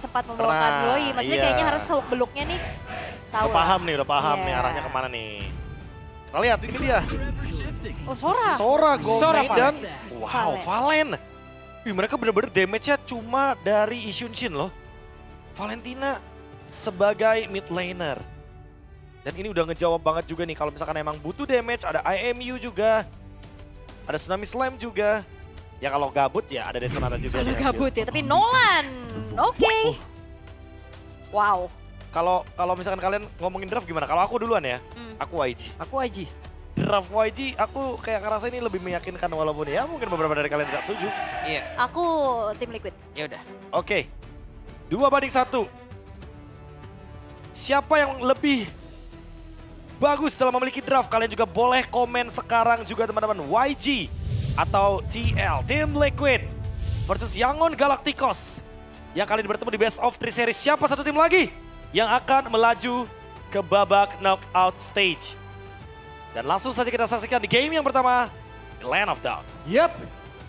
sempat membawakan Yoi. Maksudnya kayaknya harus seluk beluknya nih. Tahu Udah paham nih arahnya kemana nih. Kita lihat, ini dia. Oh, Sora. Sora Gold Sora Knight dan Valen. Valen. Mereka bener-bener damage-nya cuma dari Ishunshin loh. Valentina sebagai mid laner. Dan ini udah ngejawab banget juga nih kalau misalkan emang butuh damage, ada IMU juga. Ada Tsunami Slam juga. Ya kalau gabut ya ada Dead Sonata juga. Kalau gabut ya, tapi Nolan. Oke. Wow. Kalau misalkan kalian ngomongin draft gimana? Kalau aku duluan ya, aku YG. Aku YG. Draft YG aku kayak ngerasa ini lebih meyakinkan walaupun ya mungkin beberapa dari kalian tidak setuju. Iya. Aku tim Liquid. Ya udah. Oke, 2-1. Siapa yang lebih bagus dalam memiliki draft? Kalian juga boleh komen sekarang juga teman-teman. YG atau TL, Team Liquid versus Yangon Galacticos. Yang kali ini bertemu di Best of 3 Series. Siapa satu tim lagi yang akan melaju ke babak knockout stage? Dan langsung saja kita saksikan di game yang pertama, The Land of Doubt. Yup,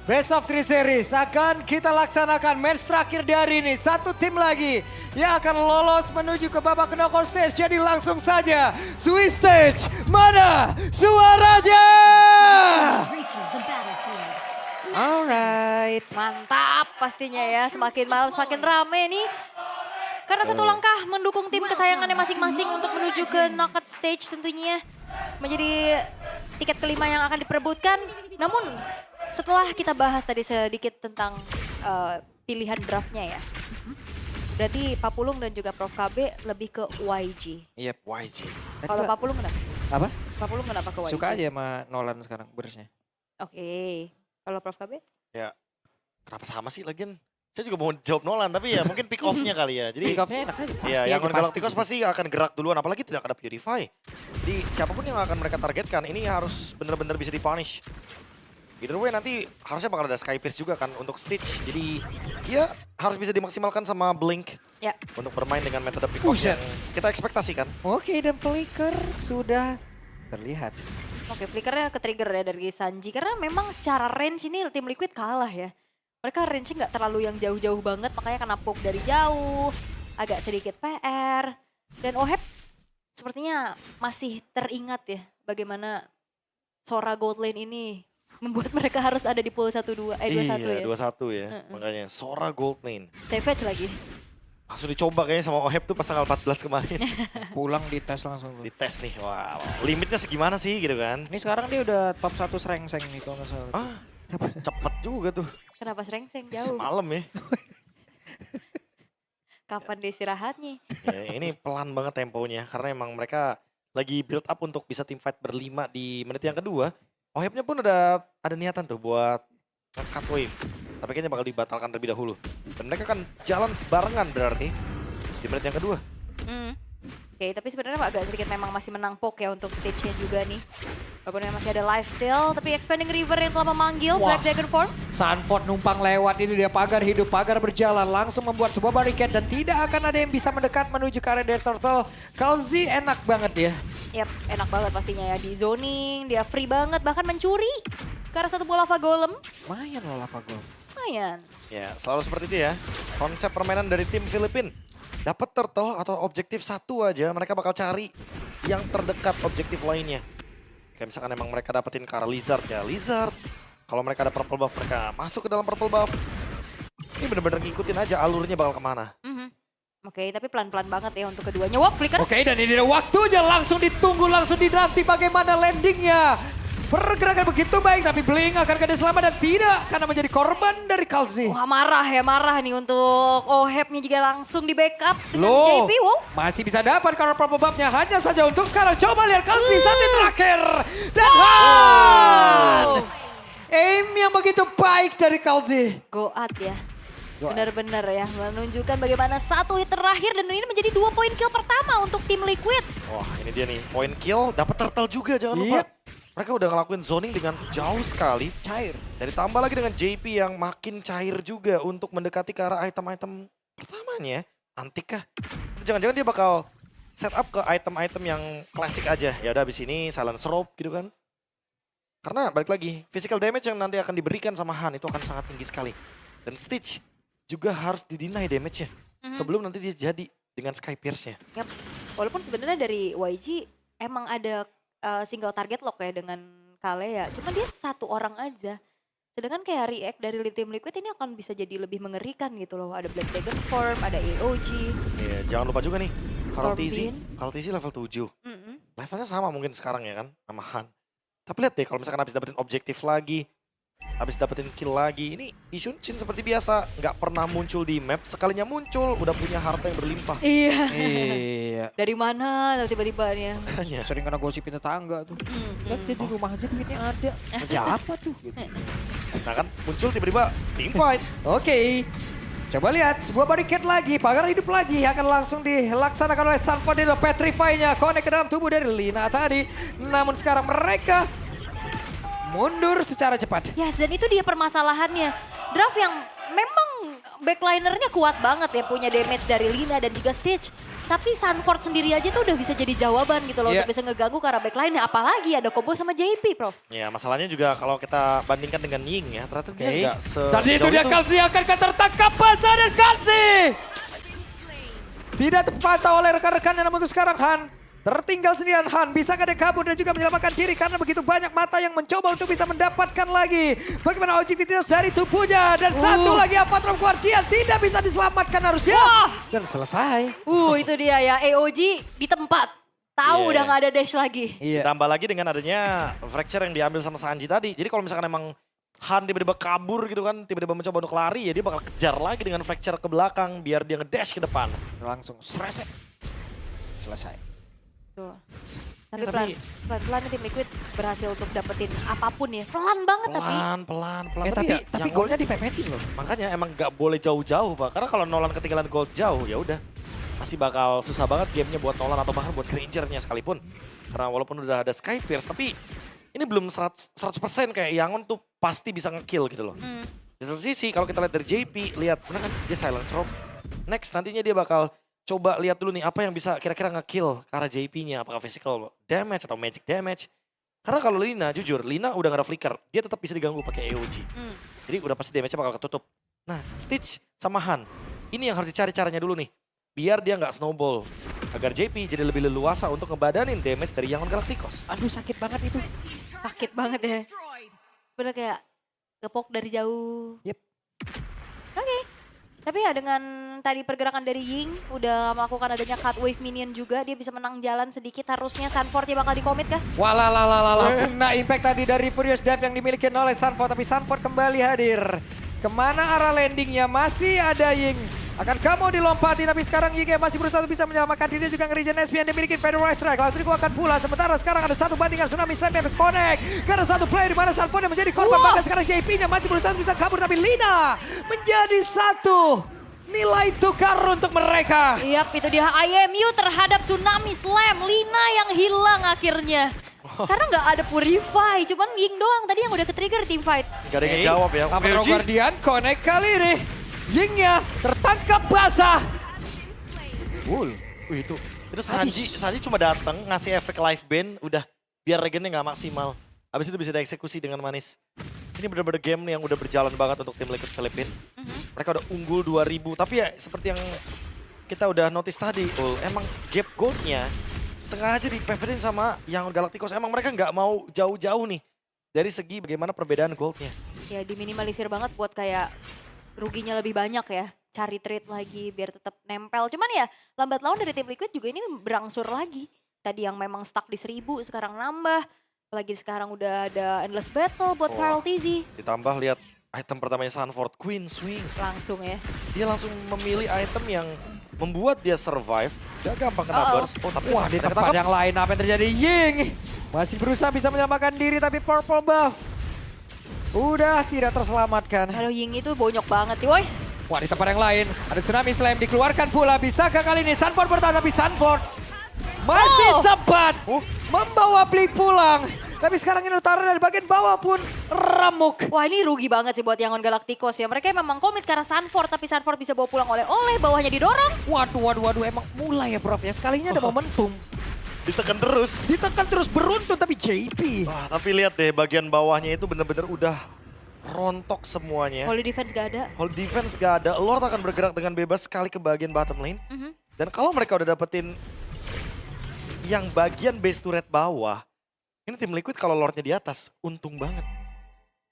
Best of 3 Series akan kita laksanakan match terakhir dari ini. Satu tim lagi yang akan lolos menuju ke babak knockout stage. Jadi langsung saja, Swiss Stage, mana suaranya? Alright. Mantap pastinya ya, semakin malam semakin rame nih. Karena satu langkah mendukung tim kesayangannya masing-masing untuk menuju ke knockout stage tentunya. Menjadi tiket kelima yang akan diperebutkan. Namun setelah kita bahas tadi sedikit tentang pilihan draftnya ya. Berarti Papulung dan juga Prof KB lebih ke YG. Yep. YG. Kalau Papulung kenapa? Apa? Papulung kenapa ke YG? Suka aja sama Nolan sekarang bersnya. Oke. Kalau Prof KB? Ya, kenapa sama sih lagian? Saya juga mau jawab Nolan, tapi ya mungkin pick off-nya kali ya. Jadi Pick off-nya enak aja. iya, Yangon Galacticos pasti akan gerak duluan, apalagi tidak ada Purify. Jadi siapapun yang akan mereka targetkan, ini harus benar-benar bisa di-punish. Either way nanti harusnya bakal ada Skypierce juga kan untuk Stitch. Jadi ya harus bisa dimaksimalkan sama Blink Ya. untuk bermain dengan metode pick off yang kita ekspektasikan. Oke, dan Flicker sudah terlihat. Oke, flickernya ke-trigger ya dari Sanji. Karena memang secara range ini tim Liquid kalah ya. Mereka range-nya nggak terlalu yang jauh-jauh banget, makanya kena poke dari jauh. Agak sedikit PR. Dan Oheb sepertinya masih teringat ya bagaimana Sora Gold Lane ini membuat mereka harus ada di pool 1-2, 2-1 ya. Iya, 2-1 ya. Makanya Sora Gold Lane. Savage lagi. Langsung dicoba kayaknya sama Oheb tuh pas tanggal 14 kemarin. Pulang di tes langsung. Dites nih, wow. Limitnya segimana sih gitu kan. Ini sekarang dia udah top 1 serengseng nih kalau nggak salah. Ah, cepet juga tuh. Kenapa serengseng jauh? Semalam ya. Kapan dia istirahatnya? Ya, ini pelan banget temponya karena emang mereka lagi build up untuk bisa team fight berlima di menit yang kedua. Ohebnya pun ada niatan tuh buat cut wave. Tapi kayaknya bakal dibatalkan terlebih dahulu. Dan mereka akan jalan barengan berarti di menit yang kedua. Oke, tapi sebenarnya agak sedikit memang masih menang poke ya untuk stage-nya juga nih. Walaupun masih ada life steal, tapi Expanding River yang telah memanggil Wah. Black Dragon Form. Sanford numpang lewat, ini dia pagar hidup, pagar berjalan, langsung membuat sebuah barricade dan tidak akan ada yang bisa mendekat menuju ke area Dead Turtle. Kalzi enak banget ya. Yap, enak banget pastinya ya di zoning, dia free banget, bahkan mencuri ke arah satu bola lava golem. Lumayan loh lava gol. Lumayan. Ya, selalu seperti itu ya. Konsep permainan dari tim Filipin. Dapat turtle atau objektif satu aja, mereka bakal cari yang terdekat objektif lainnya. Kayak misalkan emang mereka dapetin ke arah Lizard ya, Lizard. Kalau mereka ada purple buff, mereka masuk ke dalam purple buff. Ini bener-bener ngikutin aja alurnya bakal kemana. Oke, tapi pelan-pelan banget ya untuk keduanya. Wah, flicker. Oke, dan ini dia waktunya langsung ditunggu, langsung dinanti bagaimana landingnya. Pergerakan begitu baik, tapi Blink akan kena selamat dan tidak karena menjadi korban dari Kalzi. Wah, marah nih untuk Oheb-nya juga langsung di backup dengan Loh, JP. Wow. masih bisa dapat karena purple buff-nya hanya saja untuk sekarang. Coba lihat Kalzi satu terakhir. Dan aim yang begitu baik dari Kalzi. Go out ya. Benar-benar ya, menunjukkan bagaimana satu hit terakhir dan ini menjadi 2 poin kill pertama untuk tim Liquid. Wah, ini dia nih, point kill, dapat turtle juga jangan lupa. Yep. Mereka udah ngelakuin zoning dengan jauh sekali. Cair. Dan ditambah lagi dengan JP yang makin cair juga untuk mendekati ke arah item-item pertamanya. Antik kah? Jangan-jangan dia bakal set up ke item-item yang klasik aja. Ya udah habis ini silence rope gitu kan. Karena balik lagi, physical damage yang nanti akan diberikan sama Han itu akan sangat tinggi sekali. Dan Stitch juga harus didinai damage-nya. sebelum nanti dia jadi dengan Sky Pierce-nya. Yap. Walaupun sebenarnya dari YG emang ada single target lock ya dengan Kalea. Cuma dia satu orang aja. Sedangkan kayak react dari Team Liquid ini akan bisa jadi lebih mengerikan gitu loh. Ada Black Dragon Form, ada AOG. Iya, jangan lupa juga nih. Kalau Corbin. TZ level 7. Mm-mm. Levelnya sama mungkin sekarang ya kan sama Han. Tapi lihat deh kalau misalkan habis dapetin objektif lagi, habis dapetin kill lagi, ini Ishunchin seperti biasa nggak pernah muncul di map, sekalinya muncul udah punya harta yang berlimpah. Iya. Iya. Dari mana tiba-tiba nih? Makanya. Sering kena gosipin tetangga tuh. Lihat dia di Mm-mm. rumah aja duitnya ada. Kerja apa tuh? Gitu. Nah kan muncul tiba-tiba teamfight. Oke. Coba lihat, sebuah barricade lagi, pagar hidup lagi akan langsung dilaksanakan oleh Sanford itu Petrify-nya connect ke dalam tubuh dari Lina tadi. Namun sekarang mereka mundur secara cepat. Yes, dan itu dia permasalahannya. Draft yang memang backlinernya kuat banget ya, punya damage dari Lina dan juga Stitch. Tapi Sanford sendiri aja tuh udah bisa jadi jawaban gitu loh, Iya. untuk bisa ngeganggu karena backline-nya. Apalagi ada combo sama JP, Prof. Ya masalahnya juga kalau kita bandingkan dengan Ying ya, ternyata dia nggak Tadi itu dia Kalsi akan tertangkap basah dan Kalsi. Tidak tepat oleh rekan-rekannya, namun untuk sekarang Han tertinggal sendirian. Han bisakah dia kabur dan juga menyelamatkan diri karena begitu banyak mata yang mencoba untuk bisa mendapatkan lagi bagaimana objektivitas dari tubuhnya. Dan satu lagi Apatrom Guardian tidak bisa diselamatkan harusnya. Dan selesai. Itu dia ya, AOG di tempat. Tahu Iya. udah nggak ada dash lagi. Iya. Ditambah lagi dengan adanya fracture yang diambil sama Sanji tadi. Jadi kalau misalkan emang Han tiba-tiba kabur gitu kan, tiba-tiba mencoba untuk lari ya dia bakal kejar lagi dengan fracture ke belakang biar dia ngedash ke depan. Langsung selesai. Tuh. Ya, Tapi tapi- pelan-pelan Team Liquid berhasil untuk dapetin apapun ya. Pelan banget tapi. Pelan. Tapi ya, tapi yang golnya dipepetin loh. makanya emang nggak boleh jauh-jauh Pak. Karena kalau Nolan ketinggalan gold jauh ya udah masih bakal susah banget gamenya buat Nolan atau bahkan buat Granger-nya sekalipun. Karena walaupun udah ada Sky Pierce tapi ini belum 100% kayak Yangon tuh pasti bisa nge-kill gitu loh. Di satu sisi kalau kita lihat dari JP, lihat bener kan dia silence rope. Next nantinya dia bakal coba lihat dulu nih apa yang bisa kira-kira nge-kill ke arah JP-nya. Apakah physical damage atau magic damage. Karena kalau Lina jujur, Lina udah gak ada flicker. Dia tetap bisa diganggu pakai AOG. Jadi udah pasti damage-nya bakal ketutup. Nah Stitch sama Han, ini yang harus dicari caranya dulu nih. Biar dia nggak snowball. Agar JP jadi lebih leluasa untuk ngebadanin damage dari Yangon Galacticos. Aduh sakit banget itu. Sakit banget ya. Bener kayak gepok dari jauh. Yep. Oke. Tapi ya dengan tadi pergerakan dari Ying udah melakukan adanya cut wave minion juga, dia bisa menang jalan sedikit. Harusnya Sanford ya bakal dikomit kah? Walalalalalala, kena impact tadi dari Furious Dive yang dimiliki oleh Sanford. Tapi Sanford kembali hadir. Kemana arah landingnya? Masih ada Ying. Akankah mau dilompati? Tapi sekarang Ying masih berusaha untuk bisa menyelamatkan diri. Juga nge-regen SP yang dimiliki Federal Strike. Lalu Trico akan pula. Sementara sekarang ada satu bandingan Tsunami Slam yang connect. Karena satu player di mana Sanford yang menjadi korban. Bahkan sekarang JP-nya masih berusaha untuk bisa kabur. Tapi Lina menjadi satu nilai tukar untuk mereka. Yap, itu dia IMU terhadap Tsunami Slam. Lina yang hilang akhirnya. Karena nggak ada Purify, cuman Ying doang tadi yang udah ke-trigger teamfight. Gak ada yang jawab ya. Apatrom AOG. Guardian connect kali ini. Yingnya tertangkap basah. Itu Sanji cuma datang ngasih efek live band udah biar regennya nggak maksimal. Habis itu bisa dieksekusi dengan manis. Ini benar-benar game yang udah berjalan banget untuk tim Liquid Philippines. Mereka udah unggul 2000 tapi ya seperti yang kita udah notice tadi, emang gap goldnya sengaja dipepetin sama Yangon Galacticos. Emang mereka nggak mau jauh-jauh nih dari segi bagaimana perbedaan goldnya. Ya diminimalisir banget buat kayak ruginya lebih banyak ya. Cari trade lagi biar tetap nempel. Cuman ya lambat laun dari tim Liquid juga ini berangsur lagi. Tadi yang memang stuck di 1000 sekarang nambah. Apalagi sekarang udah ada Endless Battle buat Feral TZ. Ditambah lihat item pertamanya Sanford, Queen Swing. Langsung ya. Dia langsung memilih item yang membuat dia survive. Gak gampang kena burst. Tapi Wah, di tempat yang lain apa yang terjadi? Ying masih berusaha bisa menyelamatkan diri tapi purple buff udah tidak terselamatkan. Kalau Ying itu bonyok banget sih, woi. Wah, di tempat yang lain ada Tsunami Slam dikeluarkan pula. Bisakah kali ini Sanford bertahan? Tapi Sanford masih sempat membawa Blink pulang. Tapi sekarang ini utara dari bagian bawah pun remuk. Wah ini rugi banget sih buat Yangon Galacticos ya. Mereka memang komit karena Sanford, tapi Sanford bisa bawa pulang oleh-oleh, bawahnya didorong. Waduh, emang mulai ya Prof ya. Sekalinya ada momentum. ditekan terus. Ditekan terus beruntun tapi JP. Wah, tapi lihat deh bagian bawahnya itu bener-bener udah rontok semuanya. Holy defense gak ada. Hold defense gak ada, Lord akan bergerak dengan bebas sekali ke bagian bottom lane. Dan kalau mereka udah dapetin yang bagian base turret bawah, ini tim Liquid kalau Lordnya di atas, untung banget.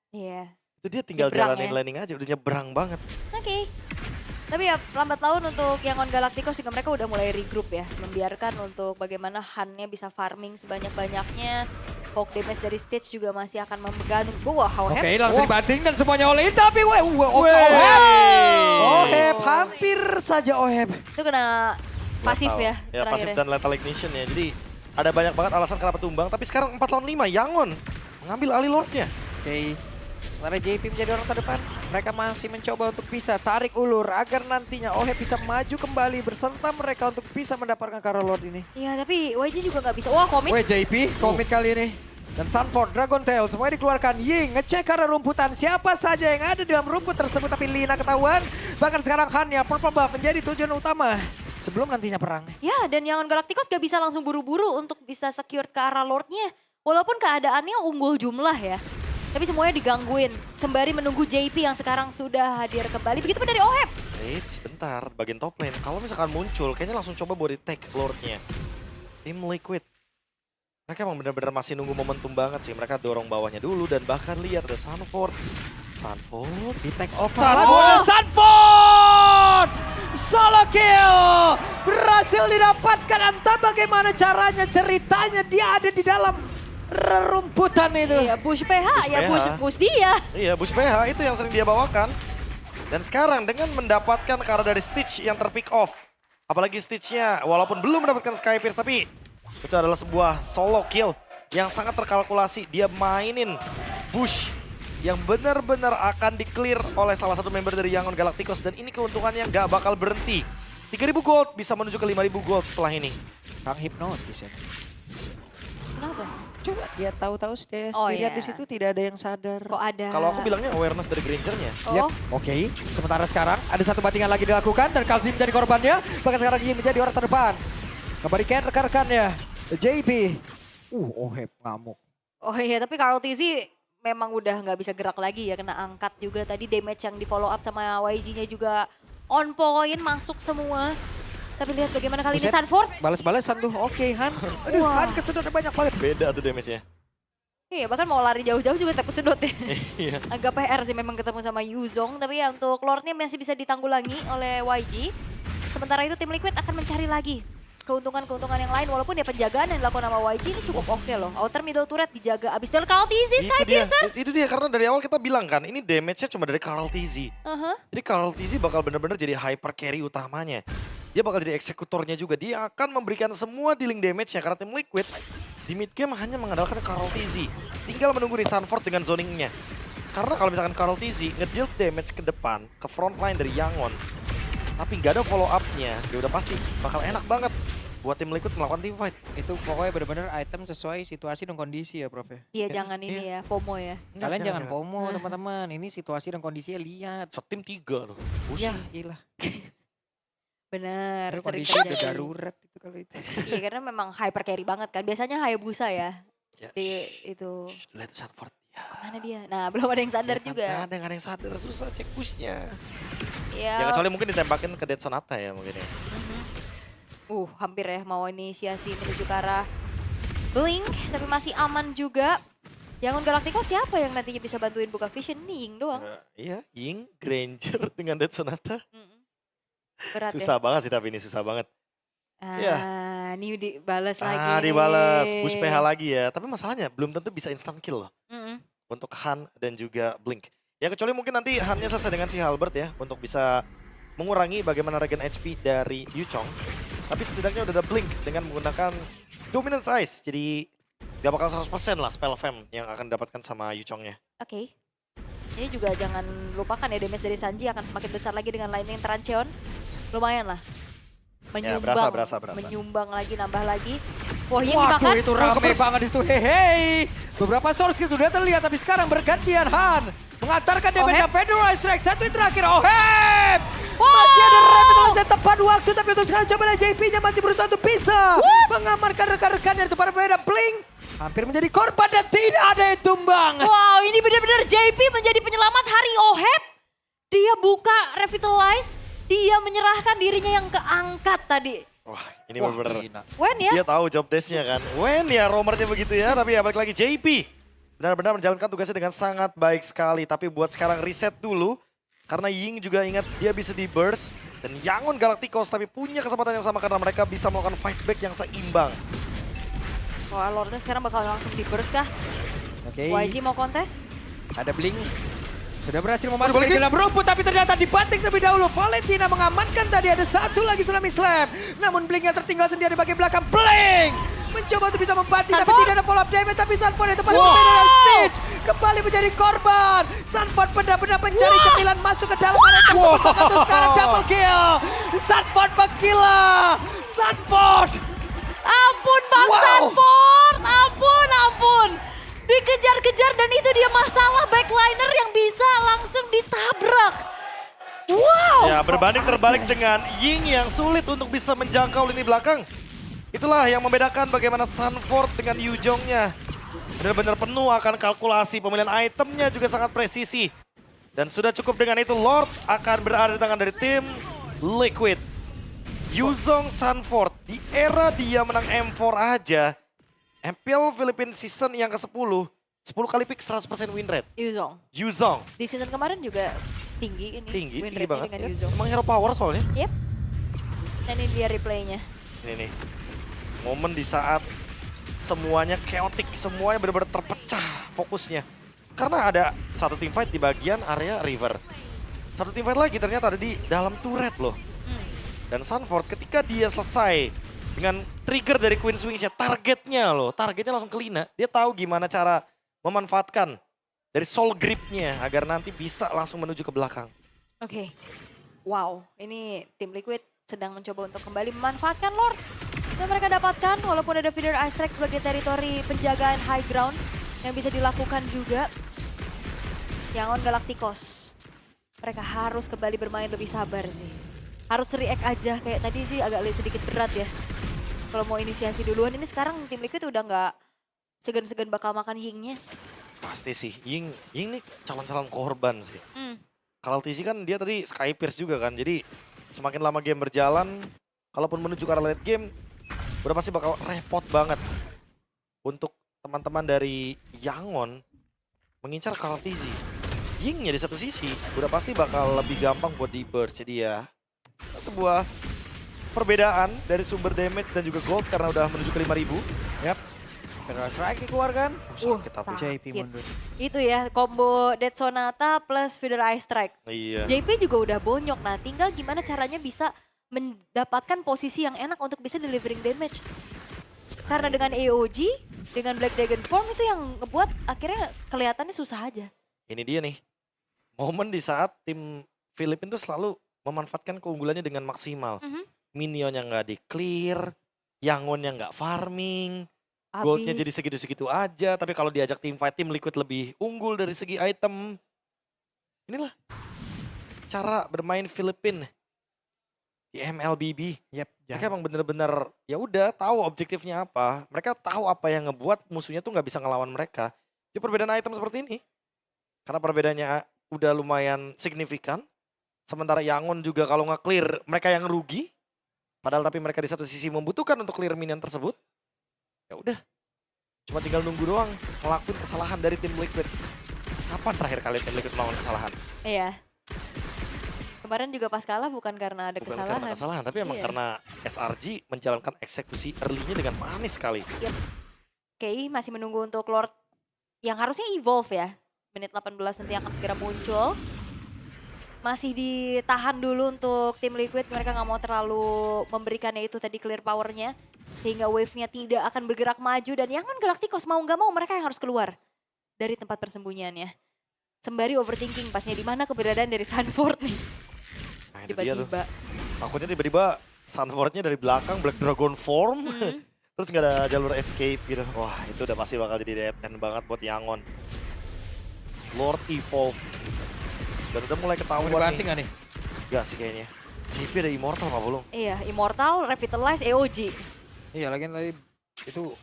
Iya. Itu dia tinggal Nyebrang jalanin ya. landing aja, udah nyebrang banget. Oke. Tapi ya lambat laun untuk Yangon Galacticos juga mereka udah mulai regroup ya. Membiarkan untuk bagaimana Han-nya bisa farming sebanyak-banyaknya. Poke damage dari stage juga masih akan memegang. Wah, Oke, Oheb. langsung dibanting dan semuanya all in. Tapi Oheb, hampir saja Oheb. Itu kena pasif Lethal. ya Ya pasif terakhir. dan lethal ignition ya. Jadi ada banyak banget alasan kenapa tumbang. Tapi sekarang 4 lawan 5, Yangon mengambil alih Lordnya. Oke. Sementara JP menjadi orang terdepan. Mereka masih mencoba untuk bisa tarik ulur agar nantinya Oheb bisa maju kembali berserta mereka untuk bisa mendapatkan Kara Lord ini. Iya, tapi YG juga nggak bisa. Wah, komit. Weh JP, komit kali ini. Dan Sunford, Dragon Tail, semuanya dikeluarkan. Ying ngecek karena rumputan siapa saja yang ada di dalam rumput tersebut. Tapi Lina ketahuan. Bahkan sekarang Han-nya purple buff menjadi tujuan utama. Sebelum nantinya perang. Ya, dan Yangon Galacticos gak bisa langsung buru-buru untuk bisa secure ke arah Lordnya. Walaupun keadaannya unggul jumlah ya. Tapi semuanya digangguin. Sembari menunggu JP yang sekarang sudah hadir kembali. Begitupun dari Oheb. Wait, sebentar, bagian top lane. Kalau misalkan muncul, kayaknya langsung coba buat di-tag Lordnya. Tim Liquid. Mereka emang benar-benar masih nunggu momentum banget sih. Mereka dorong bawahnya dulu dan bahkan lihat ada Sunford. Sunford Di take over. Sunford! Solo kill! Berhasil didapatkan. Entah bagaimana caranya, ceritanya dia ada di dalam rerumputan itu. Iya, push PH. Ya, PH. push dia. Iya, Bush PH itu yang sering dia bawakan. Dan sekarang dengan mendapatkan karena dari Stitch yang terpick off. Apalagi Stitch-nya walaupun belum mendapatkan Sky Pierce, tapi itu adalah sebuah solo kill yang sangat terkalkulasi. Dia mainin Bush yang benar-benar akan di-clear oleh salah satu member dari Yangon Galacticos. Dan ini keuntungan yang gak bakal berhenti. 3.000 gold bisa menuju ke 5.000 gold setelah ini. Kang hipnotis ya. Kenapa? Coba dia tahu-tahu Oh, sendirian iya. di situ tidak ada yang sadar. Kok ada? Kalau aku bilangnya awareness dari Granger-nya. Oh, Yap, oke. Sementara sekarang ada satu battingan lagi dilakukan dan Kalzi menjadi korbannya. Bahkan sekarang dia menjadi orang terdepan. Kembalikan rekan-rekannya. JP. Oheb ngamuk. oh iya, tapi Carl TZ memang udah nggak bisa gerak lagi ya. Kena angkat juga tadi damage yang di follow up sama YG-nya juga on point, masuk semua. Tapi lihat bagaimana kali ini Buset. Sunford. Balas-balasan tuh. Oke, Han. Aduh, Wah. Han kesedot banyak banget. Beda tuh damage-nya. Iya, bahkan mau lari jauh-jauh juga tetap kesedot ya. Iya. Agak PR sih memang ketemu sama Yuzong, tapi ya untuk Lordnya masih bisa ditanggulangi oleh YG. Sementara itu tim Liquid akan mencari lagi keuntungan-keuntungan yang lain, walaupun ya penjagaan yang dilakukan sama YG ini cukup oke loh. Outer middle turret dijaga, abis dari Carl TZ, Sky Pierces. Itu dia karena dari awal kita bilang kan, ini damage-nya cuma dari Carl TZ. Aha. Jadi Carl TZ bakal benar-benar jadi hyper carry utamanya. Dia bakal jadi eksekutornya juga. Dia akan memberikan semua dealing damage-nya karena tim Liquid di mid game hanya mengandalkan Carl TZ. Tinggal menunggu di Sunford dengan zoningnya. Karena kalau misalkan Carl TZ nge-deal damage ke depan, ke front line dari Yangon, tapi nggak ada follow up-nya, ya udah pasti bakal enak banget buat tim Liquid melakukan team fight. Itu pokoknya benar-benar item sesuai situasi dan kondisi ya, Prof. Iya, jangan ini ya, FOMO ya. Kalian jangan FOMO, teman-teman. Ini situasi dan kondisinya lihat. Setim 3 loh. Ya, Pusing. iyalah. Bener, Itu sering kondisi udah terjadi. darurat itu kalau itu. Iya, karena memang hyper carry banget kan. Biasanya Hayabusa ya, Ya, di itu. lihat Sunford. Ya. Mana dia? Nah, belum ada yang sadar Ya, juga. Nggak ada yang sadar, susah cek pushnya. Ya, Ya kecuali mungkin ditembakin ke Dead Sonata ya mungkin ya. hampir ya mau inisiasi menuju ke arah Blink, tapi masih aman juga. Yangon Galacticos siapa yang nantinya bisa bantuin buka vision? Nih, Ying doang. Iya, Ying, Granger dengan Dead Sonata. Berat Susah banget sih tapi ini susah banget. ya. Ini dibales lagi. Dibales, push PH lagi ya. Tapi masalahnya belum tentu bisa instant kill loh. Mm-mm. Untuk Han dan juga Blink. Ya kecuali mungkin nanti Han-nya selesai dengan si Halbert ya. Untuk bisa mengurangi bagaimana regen HP dari Yuchong. Tapi setidaknya udah ada Blink dengan menggunakan Dominance Ice. Jadi gak bakal 100% lah spell fam yang akan didapatkan sama Yuchongnya. Oke. Ini juga jangan lupakan ya, damage dari Sanji akan semakin besar lagi dengan lightning Trancheon. Lumayan lah. Menyumbang, berasa. menyumbang lagi, nambah lagi. Wah, Ying Waduh, dimakan. itu rame banget di situ. Hehe. Beberapa source sudah terlihat, tapi sekarang bergantian Han. Mengantarkan damage Oheb. Federal Strike. Satu yang terakhir, Oheb. Masih ada revitalisasi tepat waktu, tapi untuk sekarang coba lihat JP-nya masih berusaha untuk bisa mengamankan rekan-rekannya di depan beda. Blink Hampir menjadi korban dan tidak ada yang tumbang. Wow, ini benar-benar JP menjadi penyelamat hari OHEP. Dia buka revitalize, dia menyerahkan dirinya yang keangkat tadi. Wah, ini Wah, bener-bener. gila. Wen ya? Dia tahu job desk-nya kan. Wen ya romernya begitu ya, tapi ya balik lagi JP. Benar-benar menjalankan tugasnya dengan sangat baik sekali. Tapi buat sekarang reset dulu. Karena Ying juga ingat dia bisa di burst. Dan Yangon Galacticos tapi punya kesempatan yang sama karena mereka bisa melakukan fight back yang seimbang. Wah, Lordnya sekarang bakal langsung di burst kah? Oke, YG mau kontes? ada Blink. Sudah berhasil memasuki dalam rumput tapi ternyata dibanting terlebih dahulu. Valentina mengamankan tadi ada satu lagi Tsunami Slam. Namun Blinknya tertinggal sendiri di bagian belakang. Blink! Mencoba untuk bisa membanting tapi Sanford. tidak ada follow up damage. Tapi Sanford yang tepat dalam stage. Kembali menjadi korban. Sanford benar-benar mencari cemilan masuk ke dalam area tersebut. Untuk sekarang double kill. Sanford menggila. Sanford! Ampun Bang Wow. Sanford, ampun. Dikejar-kejar dan itu dia masalah backliner yang bisa langsung ditabrak. Wow. Ya berbanding terbalik dengan Ying yang sulit untuk bisa menjangkau lini belakang. Itulah yang membedakan bagaimana Sanford dengan Yujongnya. Benar-benar penuh akan kalkulasi, pemilihan itemnya juga sangat presisi. Dan sudah cukup dengan itu Lord akan berada di tangan dari tim Liquid. Yuzong Sanford, di era dia menang M4 aja, MPL Philippines season yang ke-10, 10 kali pick 100% win rate. Yuzong. Yuzong, Di season kemarin juga tinggi ini. tinggi win banget. rate-nya dengan Ya, Yuzong. emang hero power soalnya. Yep. Dan ini dia replaynya. Ini nih, momen di saat semuanya chaotic, semuanya benar-benar terpecah fokusnya. Karena ada satu team fight di bagian area river. Satu team fight lagi ternyata ada di dalam turret loh. Dan Sanford ketika dia selesai dengan trigger dari Queen Wings-nya, targetnya langsung ke Lina. Dia tahu gimana cara memanfaatkan dari soul grip-nya agar nanti bisa langsung menuju ke belakang. Oke. Wow, ini tim Liquid sedang mencoba untuk kembali memanfaatkan Lord yang mereka dapatkan walaupun ada feeder ice track sebagai teritori penjagaan high ground yang bisa dilakukan juga. Yangon Galacticos. Mereka harus kembali bermain lebih sabar sih. Harus react aja, kayak tadi sih agak sedikit berat ya. Kalau mau inisiasi duluan, ini sekarang tim Liquid udah nggak segan-segan bakal makan Yingnya. Pasti sih, Ying nih calon-calon korban sih. Kalau TC kan dia tadi Sky Pierce juga kan, jadi semakin lama game berjalan, kalaupun menuju ke arah late game, udah pasti bakal repot banget untuk teman-teman dari Yangon mengincar Karl TZ. Yingnya di satu sisi, udah pasti bakal lebih gampang buat di burst, jadi ya sebuah perbedaan dari sumber damage dan juga gold karena udah menuju ke 5.000. Yap. Terus strike dikeluarkan. Sakit tapi. JP mundur. Itu ya, combo Dead Sonata plus feeder ice strike. Iya. JP juga udah bonyok, nah tinggal gimana caranya bisa mendapatkan posisi yang enak untuk bisa delivering damage. Karena dengan AOG, dengan Black Dragon Form itu yang ngebuat akhirnya kelihatannya susah aja. Ini dia nih, momen di saat tim Filipina tuh selalu memanfaatkan keunggulannya dengan maksimal. Minionnya nggak di-clear, Yangonnya nggak farming, goldnya Abis. jadi segitu-segitu aja. Tapi kalau diajak tim fight, tim Liquid lebih unggul dari segi item. Inilah cara bermain Filipina di MLBB. Yap. Mereka emang bener-bener ya udah tahu objektifnya apa. Mereka tahu apa yang ngebuat musuhnya tuh nggak bisa ngelawan mereka. Itu perbedaan item seperti ini. Karena perbedaannya udah lumayan signifikan. Sementara Yangon juga kalau nggak clear mereka yang rugi. Padahal tapi mereka di satu sisi membutuhkan untuk clear minion tersebut. Ya udah. Cuma tinggal nunggu doang ngelakuin kesalahan dari tim Liquid. Kapan terakhir kali tim Liquid melakukan kesalahan? Iya. Kemarin juga pas kalah bukan karena ada Bukan kesalahan. karena kesalahan, tapi emang Iya. karena SRG menjalankan eksekusi early-nya dengan manis sekali. Oke, masih menunggu untuk Lord yang harusnya evolve ya. Menit 18 nanti akan segera muncul. Masih ditahan dulu untuk tim Liquid, mereka nggak mau terlalu memberikannya itu tadi clear powernya. Sehingga wave-nya tidak akan bergerak maju dan Yangon Galacticos mau nggak mau mereka yang harus keluar dari tempat persembunyiannya. Sembari overthinking pasnya di mana keberadaan dari Sanford nih. Nah itu dia tuh. Tiba-tiba. Takutnya tiba-tiba Sanford-nya dari belakang Black Dragon Form. Terus nggak ada jalur escape gitu. Wah itu udah pasti bakal jadi dead end banget buat Yangon. Lord Evolve. Dan udah mulai ketahuan Dibanting nih. nggak nih? Enggak sih kayaknya. JP ada Immortal apa belum? Iya, Immortal, Revitalize, AOG. Iya, lagian tadi itu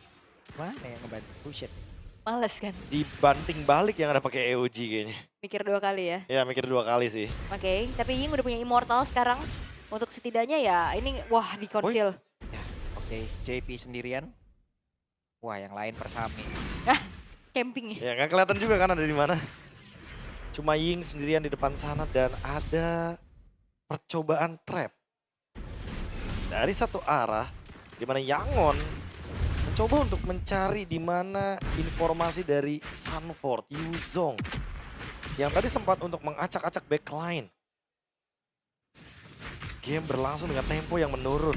Mana yang ngebantu? Bullshit. Males kan? Dibanting balik yang ada pakai EOG kayaknya. Mikir 2 kali ya. Ya mikir 2 kali sih. Oke, tapi Ying udah punya Immortal sekarang. Untuk setidaknya ya ini wah dikonsil. Ya, oke. JP sendirian. Wah, yang lain persami. Camping ya. Ya nggak kelihatan juga kan ada di mana. Cuma Ying sendirian di depan sana dan ada percobaan trap. Dari satu arah, di mana Yangon mencoba untuk mencari di mana informasi dari Sanford, Yuzong. Yang tadi sempat untuk mengacak-acak backline. Game berlangsung dengan tempo yang menurun.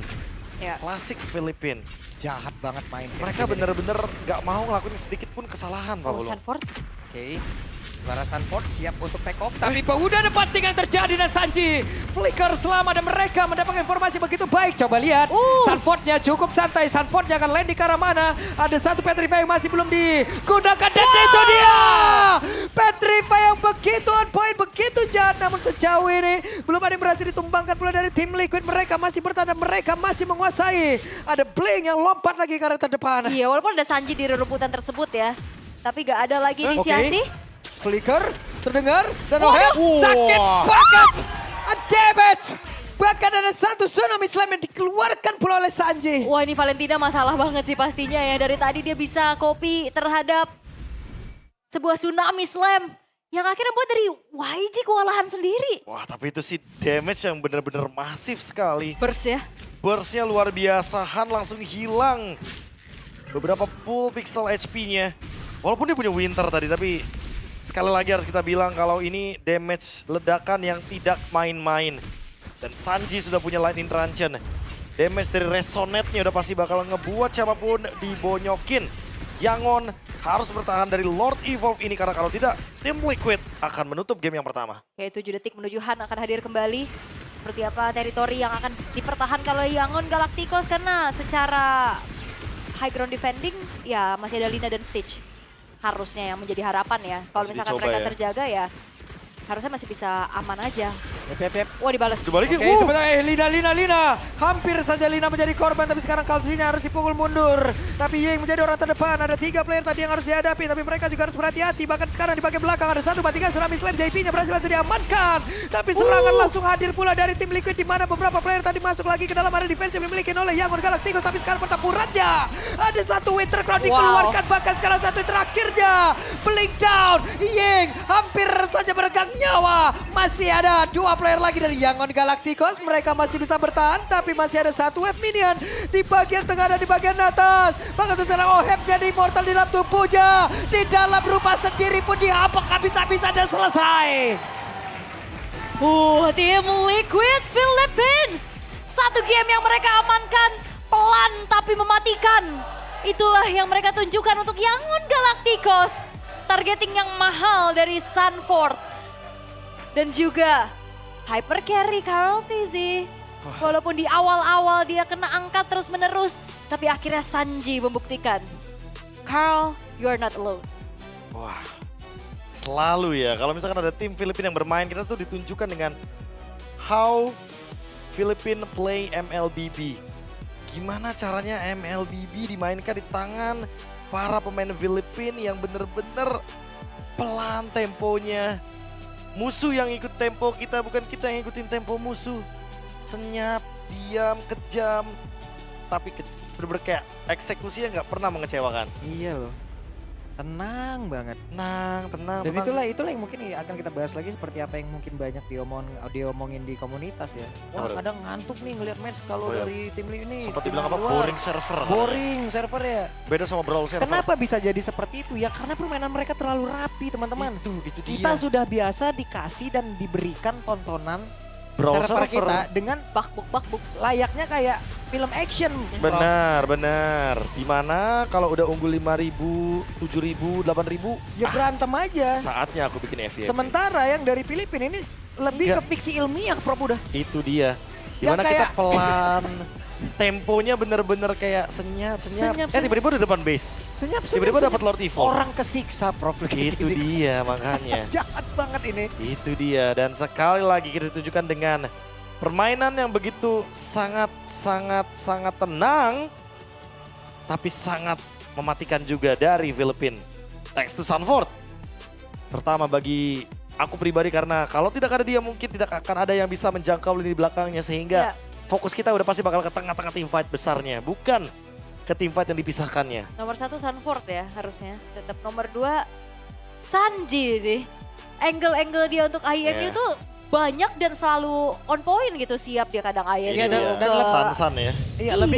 Ya. Klasik Filipina. Jahat banget main. Mereka bener-bener gak mau ngelakuin sedikit pun kesalahan, Pak Oh, Bulung. Sanford. Oke. Sementara Sanford siap untuk take off. Tapi udah ada postingan terjadi dan Sanji flicker selama dan mereka mendapatkan informasi begitu baik. Coba lihat, Sanfordnya cukup santai. Sanfordnya akan land di ke arah mana. Ada satu Petrify yang masih belum digunakan dan itu dia. Petrify yang begitu on point, begitu jahat. Namun sejauh ini belum ada yang berhasil ditumbangkan pula dari tim Liquid. Mereka masih bertahan, mereka masih menguasai. Ada Blink yang lompat lagi ke arah terdepan. Iya, walaupun ada Sanji di rerumputan tersebut ya. Tapi gak ada lagi inisiasi. Flicker terdengar dan Waduh. sakit banget. A damage. Bahkan ada satu tsunami slam yang dikeluarkan pula oleh Sanji. Wah, ini Valentina masalah banget sih pastinya ya. Dari tadi dia bisa copy terhadap sebuah tsunami slam. Yang akhirnya buat dari YG kewalahan sendiri. Wah tapi itu sih damage yang bener-bener masif sekali. Burst ya. Burstnya luar biasa, Han langsung hilang. Beberapa full pixel HP-nya. Walaupun dia punya Winter tadi, tapi sekali lagi harus kita bilang kalau ini damage ledakan yang tidak main-main. Dan Sanji sudah punya Lightning Truncheon. Damage dari Resonate-nya udah pasti bakal ngebuat siapapun dibonyokin. Yangon harus bertahan dari Lord Evolve ini karena kalau tidak, tim Liquid akan menutup game yang pertama. Oke, 7 detik menuju Han akan hadir kembali. Seperti apa teritori yang akan dipertahankan oleh Yangon Galacticos karena secara high ground defending ya masih ada Lina dan Stitch. Harusnya yang menjadi harapan ya. Kalau Masih misalkan dicoba mereka ya. terjaga ya harusnya masih bisa aman aja. Yep. Wah, dibales. Dibalikin, Oke, sebenarnya Lina. Hampir saja Lina menjadi korban, tapi sekarang Kalsinya harus dipukul mundur. Tapi Ying menjadi orang terdepan, ada 3 player tadi yang harus dihadapi, tapi mereka juga harus berhati-hati. Bahkan sekarang di bagian belakang ada 1-3 tsunami slam, JP-nya berhasil langsung diamankan. Tapi serangan langsung hadir pula dari tim Liquid, di mana beberapa player tadi masuk lagi ke dalam area defense yang dimiliki oleh Yangon Galacticos. Tapi sekarang pertempurannya, ada satu Winter Crown dikeluarkan, bahkan sekarang satu terakhirnya. Blink down, Ying hampir saja meregang nyawa. Masih ada 2 player lagi dari Yangon Galacticos. Mereka masih bisa bertahan, tapi masih ada satu wave minion di bagian tengah dan di bagian atas. Bahkan sekarang Oheb jadi immortal di dalam tubuhnya. Di dalam rumah sendiri pun dihabuk habis-habisan dan selesai. Tim Liquid Philippines. Satu game yang mereka amankan pelan tapi mematikan. Itulah yang mereka tunjukkan untuk Yangon Galacticos. Targeting yang mahal dari Sanford. Dan juga hyper carry Carl TZ. Walaupun di awal-awal dia kena angkat terus-menerus. Tapi akhirnya Sanji membuktikan. Carl, you are not alone. Wah, selalu ya. Kalau misalkan ada tim Filipina yang bermain, kita tuh ditunjukkan dengan how Philippine play MLBB. Gimana caranya MLBB dimainkan di tangan para pemain Filipina yang bener-bener pelan temponya. Musuh yang ikut tempo kita, bukan kita yang ikutin tempo musuh. Senyap, diam, kejam. Tapi bener-bener kayak eksekusinya nggak pernah mengecewakan. Iya loh. Tenang banget. Tenang. Dan itulah yang mungkin akan kita bahas lagi seperti apa yang mungkin banyak diomongin di komunitas ya. Wah, Betul. kadang ngantuk nih ngelihat match kalau Oh, iya. dari tim ini. Sempat tim dibilang apa? luar. Boring server. Boring server ya. Beda sama Brawl server. Kenapa bisa jadi seperti itu? Ya karena permainan mereka terlalu rapi, teman-teman. Itu Kita dia. sudah biasa dikasih dan diberikan tontonan Brawl server server. kita dengan Bakbuk. layaknya kayak film action. Benar. Dimana kalau udah unggul 5.000, 7.000, 8.000, Ya berantem aja. saatnya aku bikin FYP. Sementara yang dari Filipina ini lebih Ya. ke fiksi ilmiah, Prof udah. Itu dia. Yang Dimana kita kayak- pelan, temponya bener-bener kayak senyap. Senyap. Tiba-tiba udah depan base. Senyap. Tiba-tiba dapat Lord Evolve. Orang kesiksa, Prof. Itu dia makanya. Jahat banget ini. Itu dia, dan sekali lagi kita tunjukkan dengan permainan yang begitu sangat tenang, tapi sangat mematikan juga dari Filipin. Thanks to Sanford. Pertama bagi aku pribadi karena kalau tidak ada dia mungkin tidak akan ada yang bisa menjangkau lini belakangnya sehingga fokus kita udah pasti bakal ke tengah-tengah teamfight besarnya, bukan ke teamfight yang dipisahkannya. Nomor 1 Sanford ya harusnya. Tetap nomor 2 Sanji sih. Angle-angle dia untuk IMU tuh banyak dan selalu on point gitu. Siap dia kadang IMU Iya, dan ke San-san ya. Iya, lebih